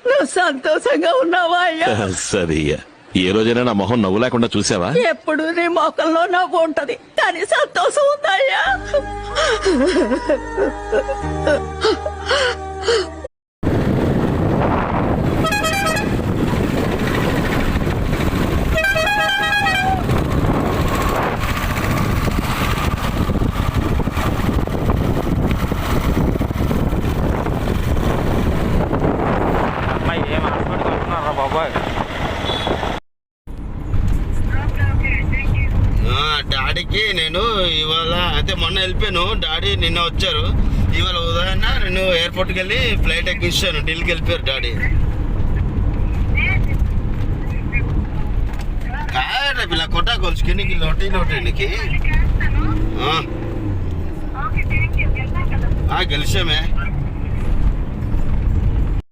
నువ్వు సంతోషంగా ఉన్నావా అయ్యా? సరే, ఏ రోజైనా నా మొహం నవ్వు లేకుండా చూసావా? ఎప్పుడు నీ మొక్కల్లో నవ్వు ఉంటది, కానీ సంతోషం ఉందయ్యా. అమ్మాయి ఏం హాస్పిటల్ కొడుతున్నారా బాబాయ్? డాడీకి నేను ఇవాళ అయితే మొన్న వెళ్ళిపోయాను, డాడీ నిన్న వచ్చారు. ఇవాళ ఉదయాన్న నేను ఎయిర్పోర్ట్కి వెళ్ళి ఫ్లైట్ ఎక్కించాను, ఢిల్లీకి వెళ్ళిపోయారు డాడీ. రేపు ఇలా కొట్టాకోల్చుకి నీకు లోటీనికి గెలిచామే.